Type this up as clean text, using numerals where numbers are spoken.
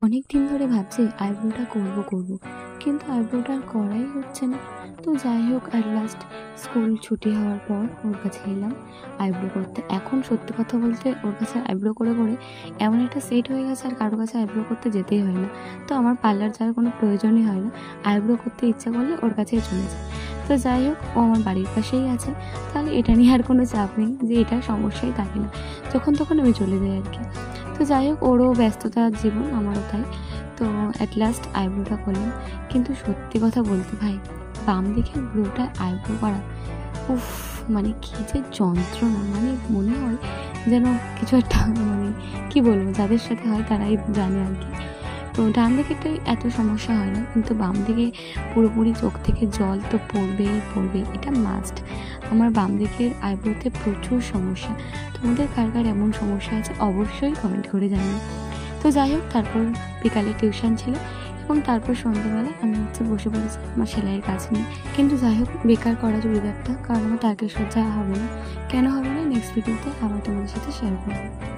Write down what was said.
অনেক দিন ধরে ভাবছি আইব্রোটা করব। কিন্তু আইব্রোটা আর করাই হচ্ছে না। তো যাই হোক এট লাস্ট স্কুল ছুটি হওয়ার পর ওর কাছে এলাম আইব্রো করতে। এখন সত্যি কথা বলতে ওর কাছে আইব্রো করে এমন একটা সেট হয়ে গেছে আর কারো কাছে আইব্রো করতে যেতেই হয় না। তো আমার পার্লার যাওয়ার কোনো প্রয়োজনই হয় না। আইব্রো করতে ইচ্ছা করলে ওর কাছেই চলে যায়। তো যাই হোক ও আমার বাড়ির পাশেই আছে। তাহলে এটা নিয়ে আর কোনো চাপ নেই যে এটা সমস্যাই থাকে না। যখন তখন আমি চলে যাই আর কি। তো যাই হোক ওরও ব্যস্ততার জীবন, আমারও তাই। তো অ্যাট লাস্ট আইব্রোটা করলাম। কিন্তু সত্যি কথা বলতে ভাই, বাম দিকের ব্রোটা আইব্রো করা, উফ! মানে কী যে যন্ত্রণা! মানে মনে হয় যেন কিছু একটা, মানে কী বলবো, যাদের সাথে হয় তারাই জানে আর কি। তো ডান দিকেরটাই এত সমস্যা হয় না, কিন্তু বাম দিকে পুরোপুরি চোখ থেকে জল তো পড়বেই, এটা মাস্ট। আমার বাম দিকের আইব্রোতে প্রচুর সমস্যা। তোমাদের কার কার এমন সমস্যা আছে অবশ্যই কমেন্ট করে জানিও। তো যাই হোক তারপর বিকালে টিউশন ছিল এবং তারপর সন্ধ্যেবেলা আমি বসে পড়েছি আমার সেলাইয়ের কাজ নিয়ে। কিন্তু যাই হোক বেকার করা চুড়িদারটা, কারণ আমার টার্গেট সজ্জা হবে না। কেন হবে না, নেক্সট ভিডিওতে আবার তোমাদের সাথে শেয়ার করবো।